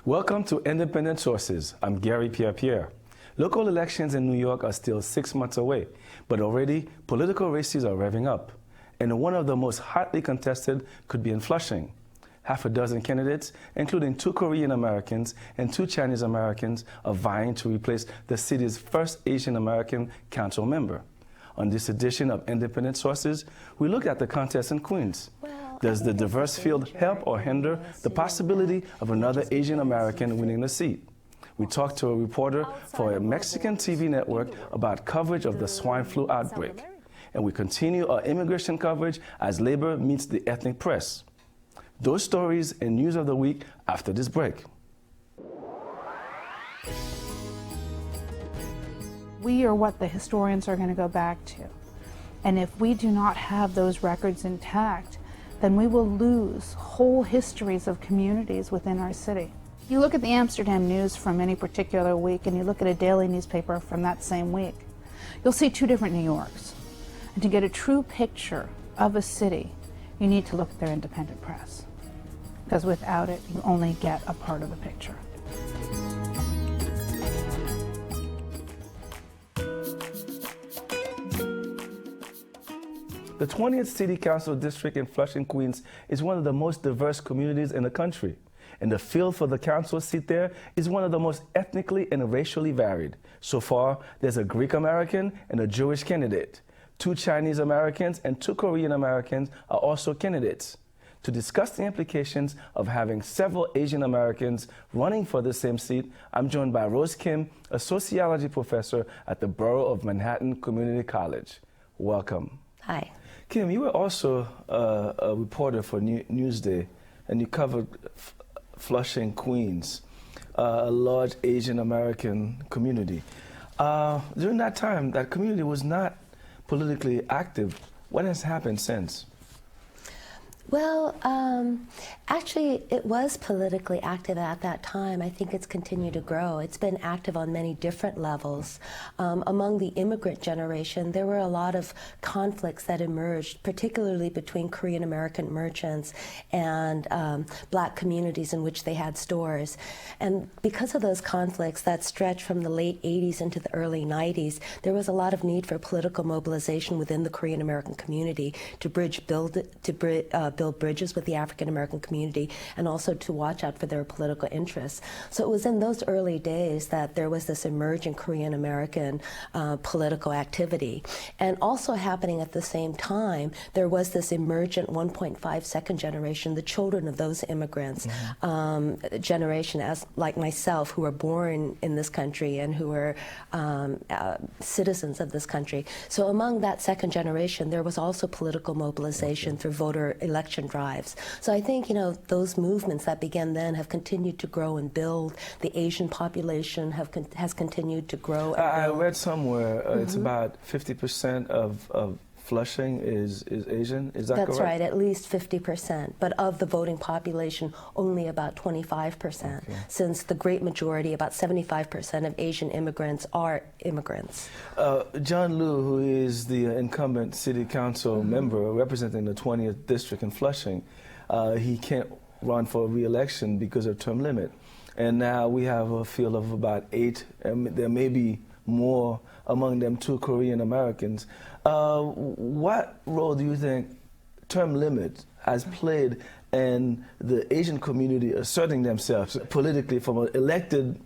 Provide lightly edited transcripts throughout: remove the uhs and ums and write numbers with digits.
Welcome to Independent Sources. I'm Garry Pierre-Pierre. Local elections in New York are still 6 months away, but already political races are revving up. And one of the most hotly contested could be in Flushing. Half a dozen candidates, including 2 Korean Americans and 2 Chinese Americans, are vying to replace the city's first Asian American council member. On this edition of Independent Sources, we look at the contest in Queens. Does the diverse field help or hinder the possibility of another Asian American winning the seat? We talked to a reporter for a Mexican TV network about coverage of the swine flu outbreak. And we continue our immigration coverage as labor meets the ethnic press. Those stories and news of the week after this break. We are what the historians are going to go back to. And if we do not have those records intact, then we will lose whole histories of communities within our city. You look at the Amsterdam news from any particular week and you look at a daily newspaper from that same week, you'll see 2 different New Yorks. And to get a true picture of a city, you need to look at their independent press. Because without it, you only get a part of the picture. The 20th City Council District in Flushing, Queens is one of the most diverse communities in the country. And the field for the council seat there is one of the most ethnically and racially varied. So far, there's a Greek American and a Jewish candidate. 2 Chinese Americans and 2 Korean Americans are also candidates. To discuss the implications of having several Asian Americans running for the same seat, I'm joined by Rose Kim, a sociology professor at the Borough of Manhattan Community College. Welcome. Hi. Kim, you were also a reporter for Newsday, and you covered Flushing, Queens, a large Asian American community. During that time, that community was not politically active. What has happened since? Well, actually, it was politically active at that time. I think it's continued to grow. It's been active on many different levels. Among the immigrant generation, there were a lot of conflicts that emerged, particularly between Korean American merchants and Black communities in which they had stores. And because of those conflicts that stretched from the late 80s into the early 90s, there was a lot of need for political mobilization within the Korean American community to build bridges with the African American community and also to watch out for their political interests. So it was in those early days that there was this emerging Korean American political activity. And also happening at the same time, there was this emergent 1.5 second generation, the children of those immigrants, generation, as like myself, who were born in this country and who were citizens of this country. So among that second generation, there was also political mobilization through voter election drives. So I think, those movements that began then have continued to grow and build. The Asian population has continued to grow. I read somewhere it's about 50% of Flushing is Asian. Is that correct? That's right, at least 50%. But of the voting population, only about 25%, since the great majority, about 75% of Asian immigrants are immigrants. John Liu, who is the incumbent city council member representing the 20th district in Flushing, he can't run for re-election because of term limit. And now we have a field of about 8, and there may be more, among them 2 Korean Americans. What role do you think term limit has played in the Asian community asserting themselves politically from elected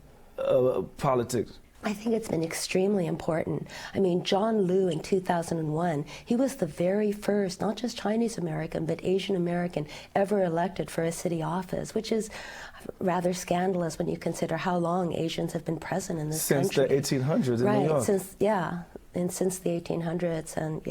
politics? I think it's been extremely important. I mean, John Liu in 2001, he was the very first, not just Chinese American, but Asian American ever elected for a city office, which is rather scandalous when you consider how long Asians have been present in this country. Since the 1800s in New York. Since the 1800s, and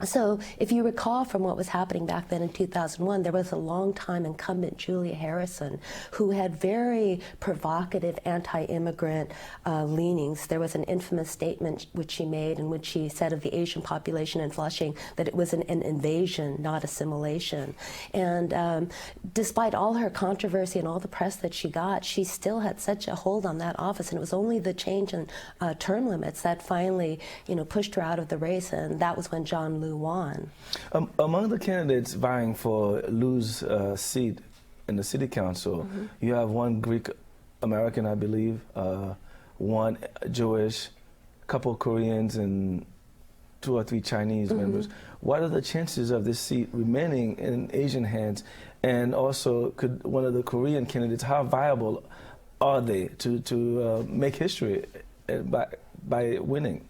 So if you recall from what was happening back then in 2001, there was a long-time incumbent, Julia Harrison, who had very provocative anti-immigrant leanings. There was an infamous statement which she made in which she said of the Asian population in Flushing that it was an invasion, not assimilation. And despite all her controversy and all the press that she got, she still had such a hold on that office, and it was only the change in term limits that finally, pushed her out of the race, and that was when John Liu won. Among the candidates vying for Liu's seat, in the city council. You have one Greek American, I believe, one Jewish, a couple Koreans, and 2 or 3 Chinese members. What are the chances of this seat remaining in Asian hands? And also, could one of the Korean candidates, how viable are they to make history by winning?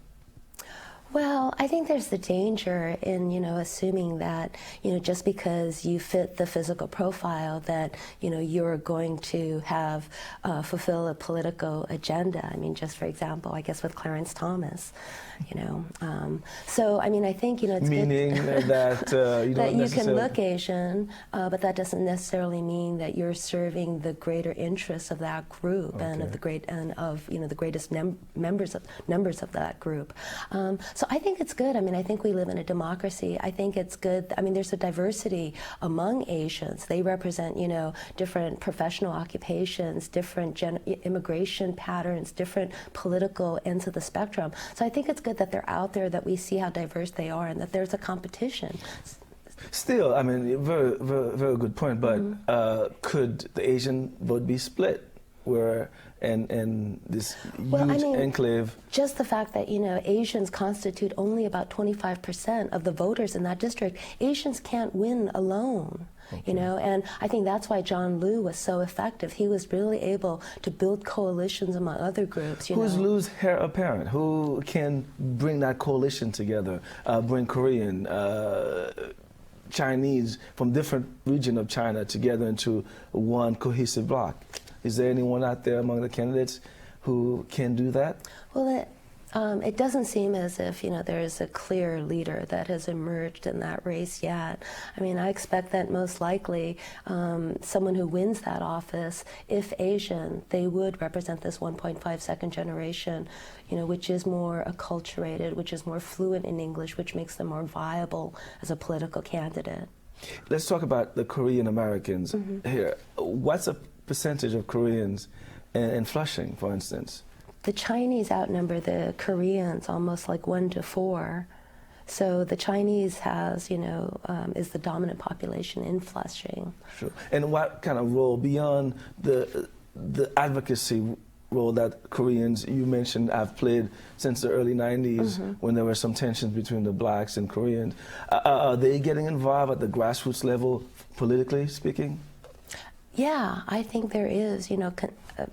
Well, I think there's the danger in, assuming that, just because you fit the physical profile that, you're going to have, fulfill a political agenda. I mean, just for example, I guess with Clarence Thomas, So, I mean, I think, it's meaning good that you that don't you can look Asian, but that doesn't necessarily mean that you're serving the greater interests of that group and of the the greatest numbers of that group. So I think it's good. I mean, I think we live in a democracy. I think it's good. I mean, there's a diversity among Asians. They represent, different professional occupations, different immigration patterns, different political ends of the spectrum. So I think it's good that they're out there, that we see how diverse they are, and that there's a competition. Still, I mean, very, very, very good point. But could the Asian vote be split, where in this huge enclave? Just the fact that Asians constitute only about 25% of the voters in that district. Asians can't win alone. And I think that's why John Liu was so effective. He was really able to build coalitions among other groups. Who's Liu's heir apparent? Who can bring that coalition together? Bring Korean, Chinese from different regions of China together into one cohesive bloc. Is there anyone out there among the candidates who can do that? Well, it doesn't seem as if, there is a clear leader that has emerged in that race yet. I mean, I expect that most likely someone who wins that office, if Asian, they would represent this 1.5 second generation, which is more acculturated, which is more fluent in English, which makes them more viable as a political candidate. Let's talk about the Korean Americans here. What's a percentage of Koreans in Flushing, for instance? The Chinese outnumber the Koreans almost like 1 to 4. So the Chinese has, is the dominant population in Flushing. Sure. And what kind of role, beyond the advocacy role that Koreans, you mentioned, have played since the early 90s when there were some tensions between the blacks and Koreans, are they getting involved at the grassroots level, politically speaking? Yeah, I think there is,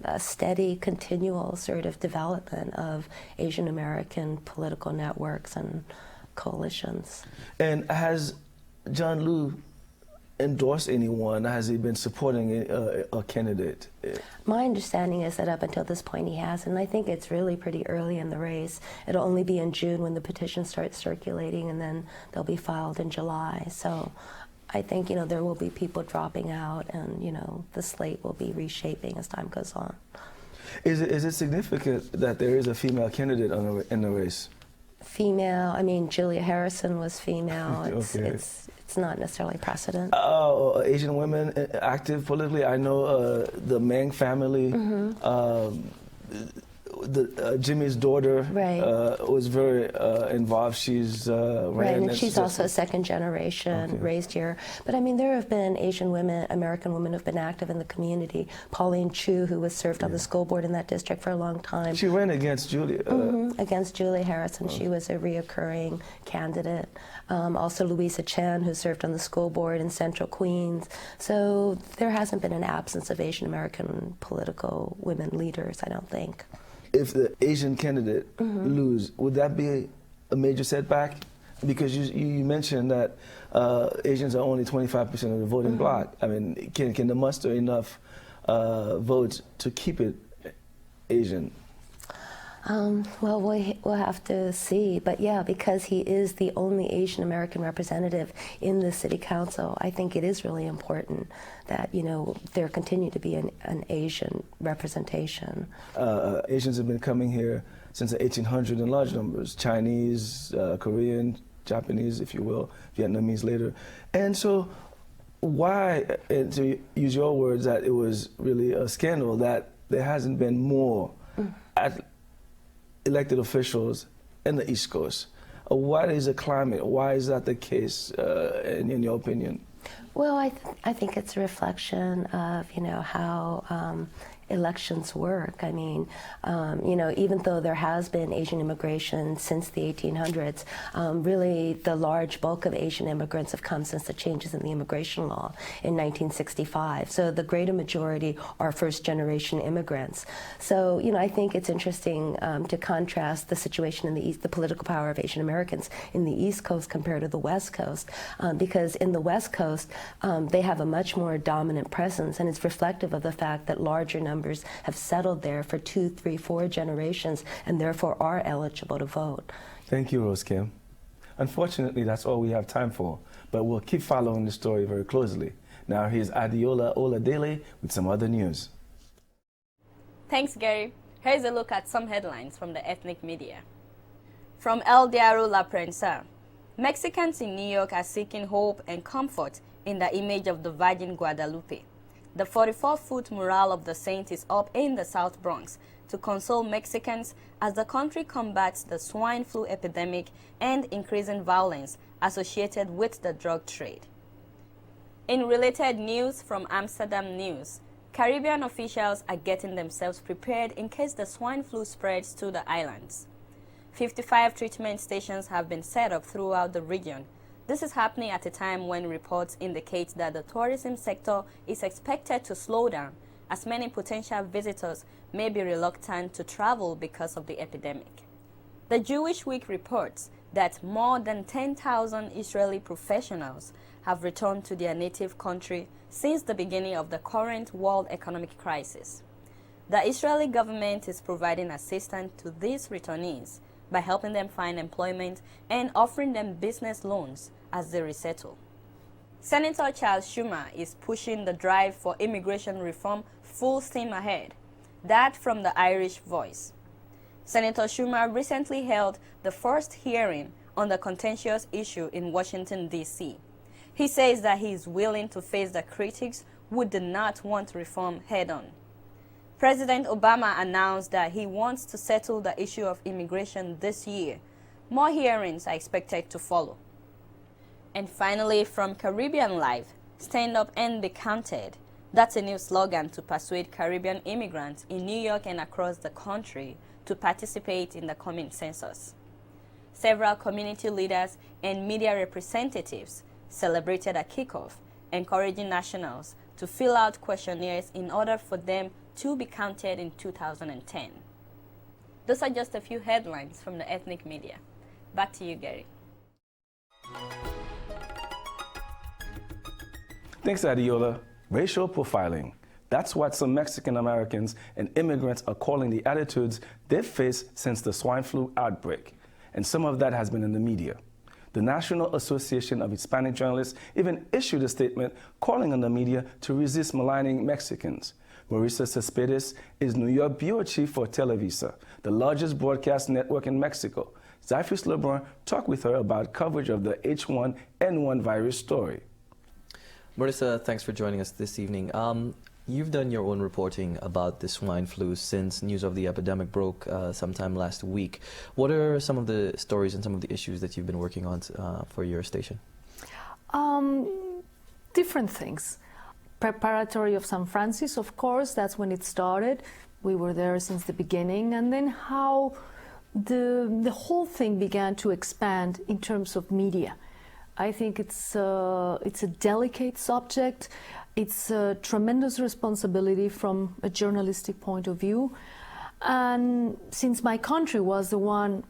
a steady, continual sort of development of Asian American political networks and coalitions. And has John Liu endorsed anyone? Has he been supporting a candidate? My understanding is that up until this point he has, and I think it's really pretty early in the race. It'll only be in June when the petition starts circulating, and then they'll be filed in July. So I think, there will be people dropping out, and, the slate will be reshaping as time goes on. Is it significant that there is a female candidate in the race? Female, I mean, Julia Harrison was female. It's not necessarily precedent. Asian women active politically. I know the Meng family, Jimmy's daughter was very involved. She's right, and she's also a second generation raised here. But I mean, there have been Asian women, American women who've been active in the community. Pauline Chu, who was served on the school board in that district for a long time. She ran against Julia. Against Julia Harrison. She was a reoccurring candidate. Also Louisa Chen, who served on the school board in Central Queens. So there hasn't been an absence of Asian American political women leaders, I don't think. If the Asian candidate lose, would that be a major setback? Because you mentioned that Asians are only 25% of the voting bloc. I mean, can they muster enough votes to keep it Asian? Well, we'll have to see. But yeah, because he is the only Asian American representative in the city council, I think it is really important that, there continue to be an Asian representation. Asians have been coming here since the 1800s in large numbers. Chinese, Korean, Japanese, if you will, Vietnamese later. And so why, and to use your words, that it was really a scandal that there hasn't been more elected officials in the East Coast. What is the climate? Why is that the case, in your opinion? Well, I think it's a reflection of, how elections work. I mean, even though there has been Asian immigration since the 1800s, really the large bulk of Asian immigrants have come since the changes in the immigration law in 1965. So the greater majority are first-generation immigrants. So, I think it's interesting to contrast the situation in the East, the political power of Asian Americans in the East Coast compared to the West Coast, because in the West Coast, they have a much more dominant presence, and it's reflective of the fact that larger numbers have settled there for 2, 3, 4 generations and therefore are eligible to vote. Thank you, Rose Kim. Unfortunately, that's all we have time for, but we'll keep following the story very closely. Now here's Adeola Oladele with some other news. Thanks, Gary. Here's a look at some headlines from the ethnic media. From El Diario La Prensa, Mexicans in New York are seeking hope and comfort in the image of the Virgin Guadalupe. The 44-foot mural of the saint is up in the South Bronx to console Mexicans as the country combats the swine flu epidemic and increasing violence associated with the drug trade. In related news from Amsterdam News, Caribbean officials are getting themselves prepared in case the swine flu spreads to the islands. 55 treatment stations have been set up throughout the region. This is happening at a time when reports indicate that the tourism sector is expected to slow down, as many potential visitors may be reluctant to travel because of the epidemic. The Jewish Week reports that more than 10,000 Israeli professionals have returned to their native country since the beginning of the current world economic crisis. The Israeli government is providing assistance to these returnees by helping them find employment and offering them business loans as they resettle. Senator Charles Schumer is pushing the drive for immigration reform full steam ahead. That from the Irish Voice. Senator Schumer recently held the first hearing on the contentious issue in Washington, D.C. He says that he is willing to face the critics who do not want reform head-on. President Obama announced that he wants to settle the issue of immigration this year. More hearings are expected to follow. And finally, from Caribbean Live, stand up and be counted. That's a new slogan to persuade Caribbean immigrants in New York and across the country to participate in the coming census. Several community leaders and media representatives celebrated a kickoff, encouraging nationals to fill out questionnaires in order for them to be counted in 2010. Those are just a few headlines from the ethnic media. Back to you, Gary. Thanks, Adeola. Racial profiling. That's what some Mexican Americans and immigrants are calling the attitudes they've faced since the swine flu outbreak. And some of that has been in the media. The National Association of Hispanic Journalists even issued a statement calling on the media to resist maligning Mexicans. Marisa Céspedes is New York bureau chief for Televisa, the largest broadcast network in Mexico. Zyphus Lebrun talked with her about coverage of the H1N1 virus story. Marisa, thanks for joining us this evening. You've done your own reporting about the swine flu since news of the epidemic broke sometime last week. What are some of the stories and some of the issues that you've been working on for your station? Different things. Preparatory of San Francisco, of course, that's when it started. We were there since the beginning, and then how the whole thing began to expand in terms of media. I think it's a delicate subject. It's a tremendous responsibility from a journalistic point of view. And since my country was the one,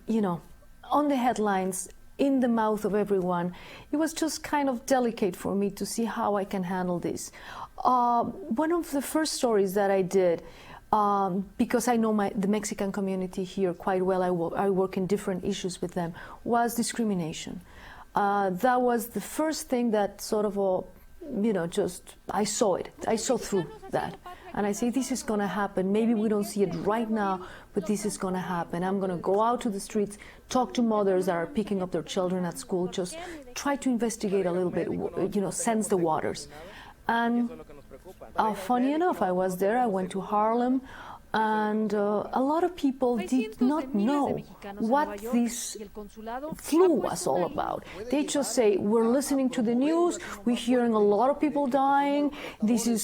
on the headlines, in the mouth of everyone, it was just kind of delicate for me to see how I can handle this. One of the first stories that I did, because I know the Mexican community here quite well, I work in different issues with them, was discrimination. That was the first thing that sort of, I saw it. I saw through that. And I say, this is going to happen. Maybe we don't see it right now, but this is going to happen. I'm going to go out to the streets, talk to mothers that are picking up their children at school, just try to investigate a little bit, sense the waters. And funny enough, I was there. I went to Harlem. And a lot of people did not know what this flu was all about. They just say, we're listening to the news, we're hearing a lot of people dying, this is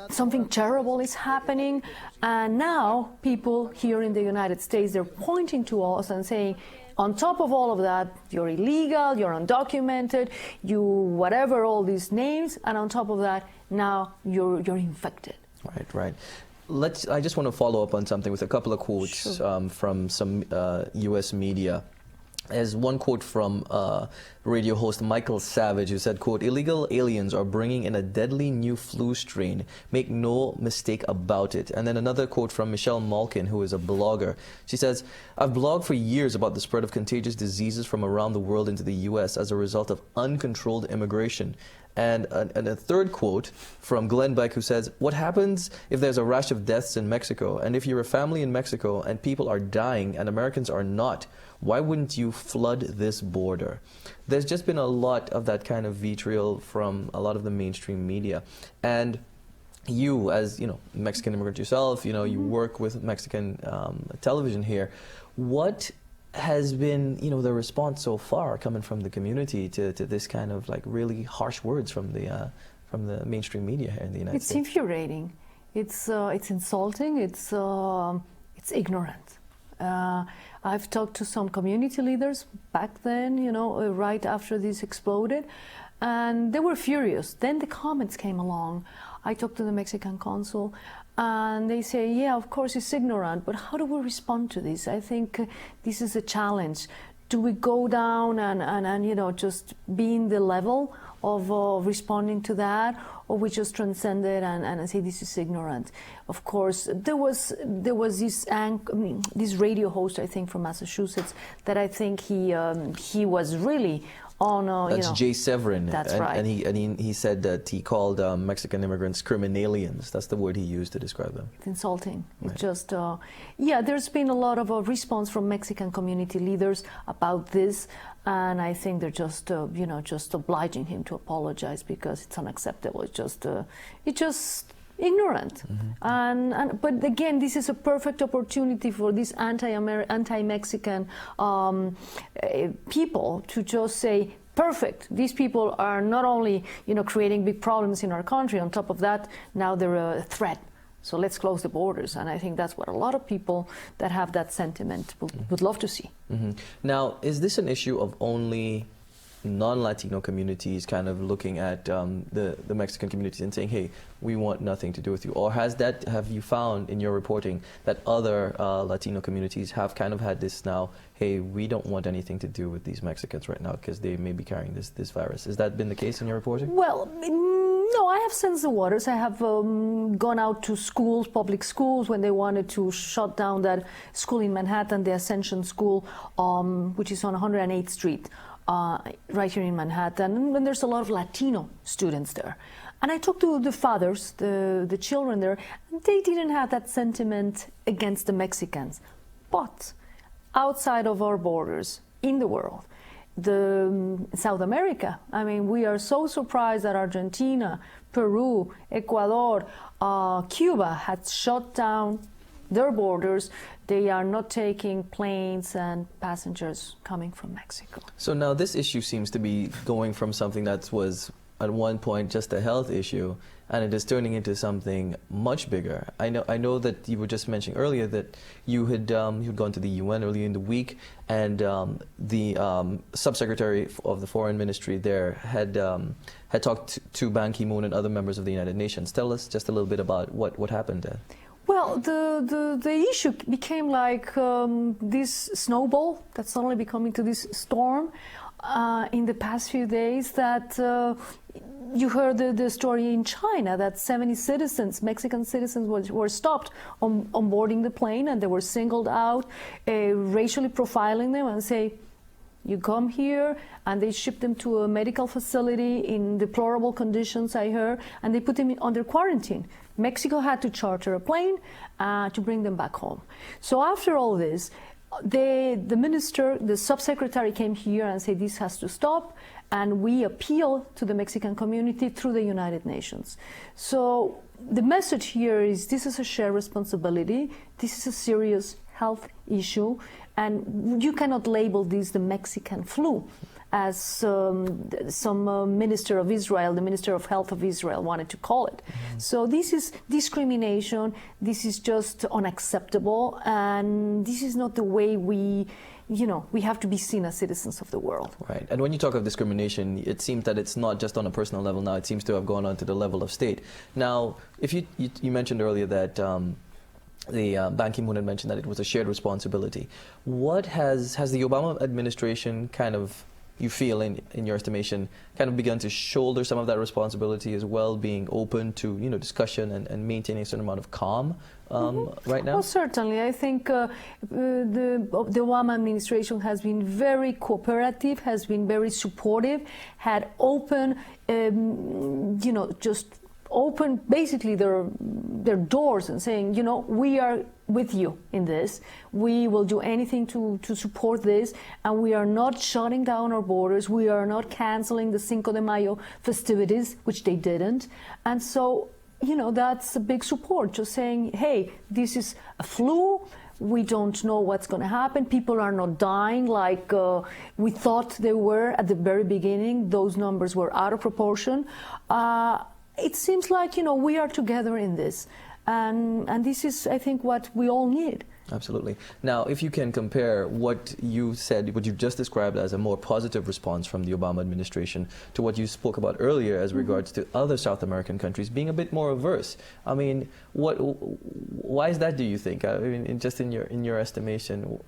something terrible is happening. And now people here in the United States, they're pointing to us and saying, on top of all of that, you're illegal, you're undocumented, you whatever, all these names, and on top of that, now you're infected. Right. I just want to follow up on something with a couple of quotes from some U.S. media. There's one quote from radio host Michael Savage, who said, quote, "Illegal aliens are bringing in a deadly new flu strain. Make no mistake about it." And then another quote from Michelle Malkin, who is a blogger. She says, "I've blogged for years about the spread of contagious diseases from around the world into the U.S. as a result of uncontrolled immigration." And a third quote from Glenn Beck, who says, "What happens if there's a rash of deaths in Mexico? And if you're a family in Mexico and people are dying and Americans are not, why wouldn't you flood this border?" There's just been a lot of that kind of vitriol from a lot of the mainstream media. And you, as Mexican immigrant yourself, you work with Mexican television here. What has been, the response so far coming from the community to this kind of like really harsh words from the mainstream media here in the United States? It's infuriating. It's insulting. It's ignorant. I've talked to some community leaders back then, right after this exploded, and they were furious. Then the comments came along. I talked to the Mexican consul, and they say, yeah, of course it's ignorant, but how do we respond to this? I think this is a challenge. Do we go down and just be in the level of responding to that, or we just transcend it and say this is ignorant? Of course, there was this radio host, I think, from Massachusetts, that I think he was really on. That's Jay Severin. That's right. And he said that he called Mexican immigrants criminalians. That's the word he used to describe them. It's insulting. Right. It's just, there's been a lot of a response from Mexican community leaders about this, and I think they're just, just obliging him to apologize because it's unacceptable. It's just ignorant. Mm-hmm. But again, this is a perfect opportunity for these anti-Mexican people to just say, perfect, these people are not only creating big problems in our country, on top of that, now they're a threat. So let's close the borders. And I think that's what a lot of people that have that sentiment would love to see. Mm-hmm. Now, is this an issue of only non-Latino communities kind of looking at the Mexican communities and saying, hey, we want nothing to do with you? Or have you found in your reporting that other Latino communities have kind of had this now, hey, we don't want anything to do with these Mexicans right now because they may be carrying this virus? Has that been the case in your reporting? Well, no, I have sensed the waters. I have gone out to schools, public schools, when they wanted to shut down that school in Manhattan, the Ascension School, which is on 108th Street. Right here in Manhattan, and there's a lot of Latino students there. And I talked to the fathers, the children there, and they didn't have that sentiment against the Mexicans. But outside of our borders, in the world, South America, I mean, we are so surprised that Argentina, Peru, Ecuador, Cuba had shut down their borders. They are not taking planes and passengers coming from Mexico. So now this issue seems to be going from something that was at one point just a health issue, and it is turning into something much bigger. I know that you were just mentioning earlier that you had gone to the UN earlier in the week, and the subsecretary of the foreign ministry there had talked to Ban Ki-moon and other members of the United Nations. Tell us just a little bit about what happened there. Well, the issue became like this snowball that's suddenly becoming to this storm in the past few days. That you heard the story in China that 70 citizens, Mexican citizens, were stopped on boarding the plane, and they were singled out, racially profiling them and say, you come here, and they shipped them to a medical facility in deplorable conditions, I heard, and they put them under quarantine. Mexico had to charter a plane to bring them back home. So after all this, the minister, the subsecretary came here and said this has to stop, and we appeal to the Mexican community through the United Nations. So the message here is this is a shared responsibility, this is a serious health issue, and you cannot label this the Mexican flu, as some minister of Israel, the Minister of Health of Israel, wanted to call it. So this is discrimination, this is just unacceptable, and this is not the way we have to be seen as citizens of the world. Right. And when you talk of discrimination, it seems that it's not just on a personal level now, it seems to have gone on to the level of state. Now, if you mentioned earlier that Ban Ki-moon had mentioned that it was a shared responsibility. What has the Obama administration kind of, you feel in your estimation, kind of begun to shoulder some of that responsibility as well, being open to discussion and maintaining a certain amount of calm right now? Well, certainly. I think the Obama administration has been very cooperative, has been very supportive, had open, just open basically their doors and saying, we are with you in this. We will do anything to support this, and we are not shutting down our borders. We are not canceling the Cinco de Mayo festivities, which they didn't. And so, that's a big support, just saying, hey, this is a flu. We don't know what's going to happen. People are not dying like we thought they were at the very beginning. Those numbers were out of proportion. It seems like, we are together in this. And this is, I think, what we all need. Absolutely. Now, if you can compare what you said, what you've just described as a more positive response from the Obama administration to what you spoke about earlier as regards to other South American countries being a bit more averse. I mean, why is that, do you think? I mean, just in your estimation?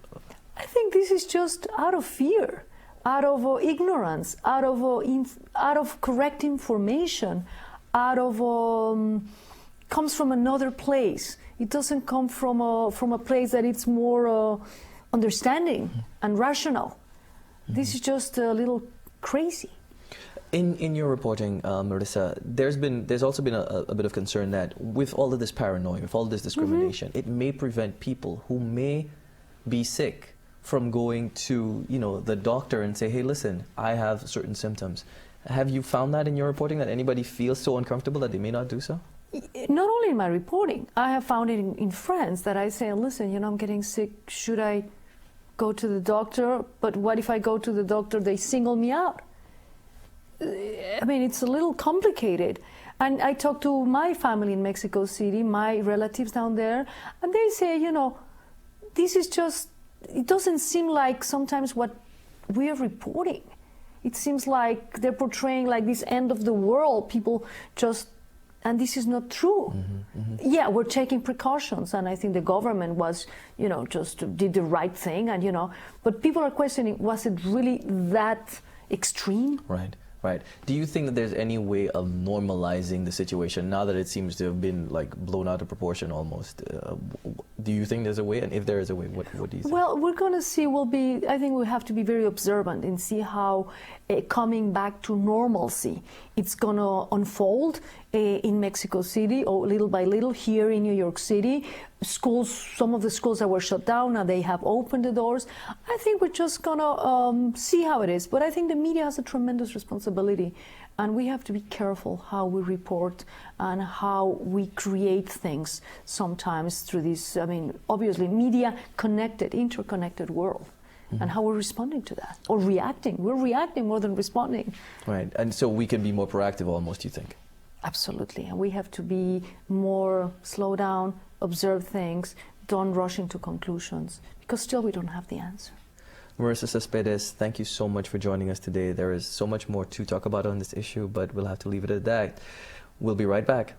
I think this is just out of fear, out of ignorance, out of correct information, out of comes from another place. It doesn't come from a place that it's more understanding and rational. This is just a little crazy. In your reporting, Marisa, there's also been a bit of concern that with all of this paranoia, with all of this discrimination, it may prevent people who may be sick from going to the doctor and say, hey, listen, I have certain symptoms. Have you found that in your reporting, that anybody feels so uncomfortable that they may not do so? Not only in my reporting, I have found it in friends that I say, listen, I'm getting sick, should I go to the doctor? But what if I go to the doctor, they single me out? I mean, it's a little complicated. And I talk to my family in Mexico City, my relatives down there, and they say, this is just, it doesn't seem like sometimes what we are reporting. It seems like they're portraying like this end of the world, people just, and this is not true. Yeah, we're taking precautions, and I think the government was, just did the right thing, and but people are questioning, was it really that extreme? Right. Right. Do you think that there's any way of normalizing the situation now that it seems to have been blown out of proportion almost? Do you think there's a way? And if there is a way, what do you think? Well, we're going to see. I think we have to be very observant and see how coming back to normalcy, it's going to unfold in Mexico City, or little by little here in New York City. Schools, some of the schools that were shut down, now they have opened the doors. I think we're just going to see how it is. But I think the media has a tremendous responsibility, and we have to be careful how we report and how we create things sometimes through this, obviously media connected, interconnected world. And how we're responding to that, or reacting. We're reacting more than responding. Right, and so we can be more proactive almost, you think? Absolutely, and we have to be more, slow down, observe things, don't rush into conclusions, because still we don't have the answer. Marisa Céspedes, thank you so much for joining us today. There is so much more to talk about on this issue, but we'll have to leave it at that. We'll be right back.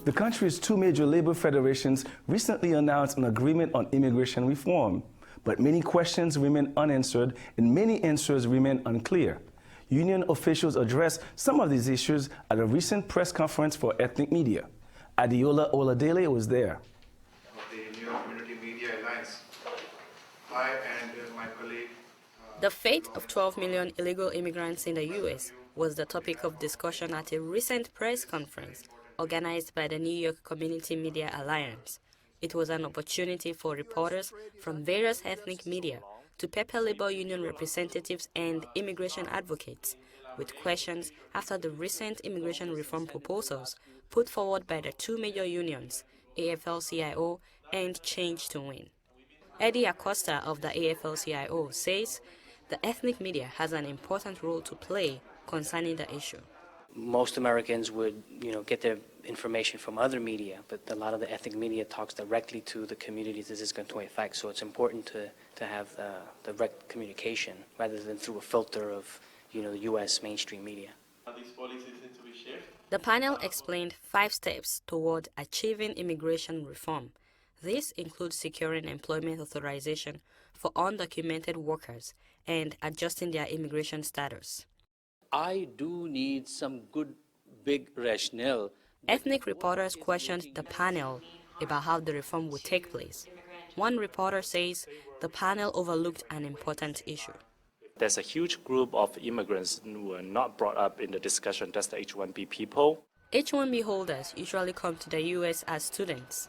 The country's two major labor federations recently announced an agreement on immigration reform, but many questions remain unanswered and many answers remain unclear. Union officials addressed some of these issues at a recent press conference for ethnic media. Adeola Oladele was there. The New Community Media Alliance. I and my colleague. The fate of 12 million illegal immigrants in the U.S. was the topic of discussion at a recent press conference organized by the New York Community Media Alliance. It was an opportunity for reporters from various ethnic media to pepper labor union representatives and immigration advocates with questions after the recent immigration reform proposals put forward by the two major unions, AFL-CIO and Change to Win. Eddie Acosta of the AFL-CIO says the ethnic media has an important role to play concerning the issue. Most Americans would, get their information from other media, but a lot of the ethnic media talks directly to the communities this is going to affect. So it's important to have direct communication rather than through a filter of, the U.S. mainstream media. Are these policies to be shared? The panel explained 5 steps toward achieving immigration reform. This includes securing employment authorization for undocumented workers and adjusting their immigration status. I do need some good, big rationale. Ethnic reporters questioned the panel about how the reform would take place. One reporter says the panel overlooked an important issue. There's a huge group of immigrants who were not brought up in the discussion. That's the H-1B people. H-1B holders usually come to the U.S. as students.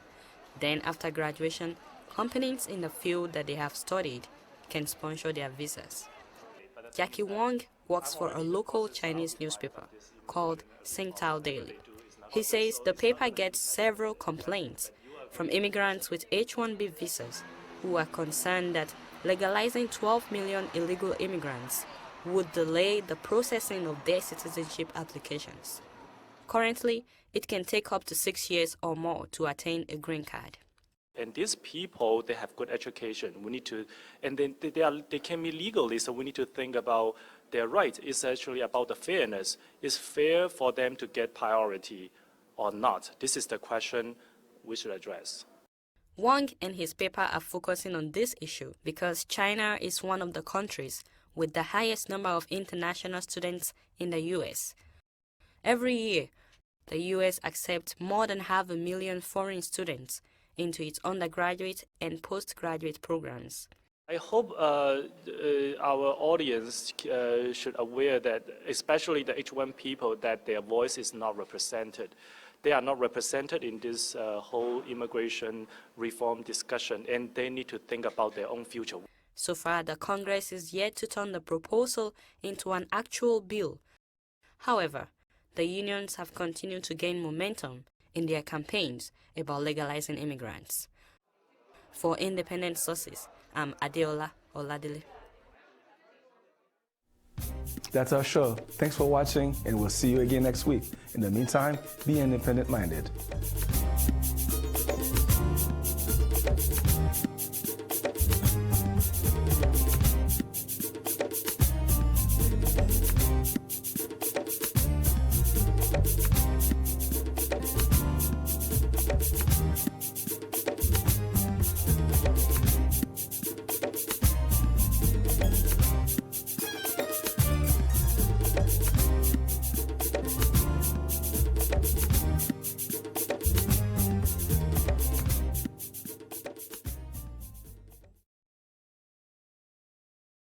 Then, after graduation, companies in the field that they have studied can sponsor their visas. Jackie Wong works for a local Chinese newspaper called Tsingtao Daily. He says the paper gets several complaints from immigrants with H-1B visas who are concerned that legalizing 12 million illegal immigrants would delay the processing of their citizenship applications. Currently, it can take up to 6 years or more to attain a green card. And these people, they have good education. We need to, and then they can be legally, so we need to think about their rights. It's actually about the fairness. Is fair for them to get priority or not? This is the question we should address. Wang and his paper are focusing on this issue because China is one of the countries with the highest number of international students in the U.S. Every year, the U.S. accepts more than 500,000 foreign students into its undergraduate and postgraduate programs. I hope our audience should aware that, especially the H1 people, that their voice is not represented. They are not represented in this whole immigration reform discussion, and they need to think about their own future. So far, the Congress is yet to turn the proposal into an actual bill. However, the unions have continued to gain momentum in their campaigns about legalizing immigrants. For independent sources, I'm Adeola Oladele. That's our show. Thanks for watching, and we'll see you again next week. In the meantime, be independent-minded.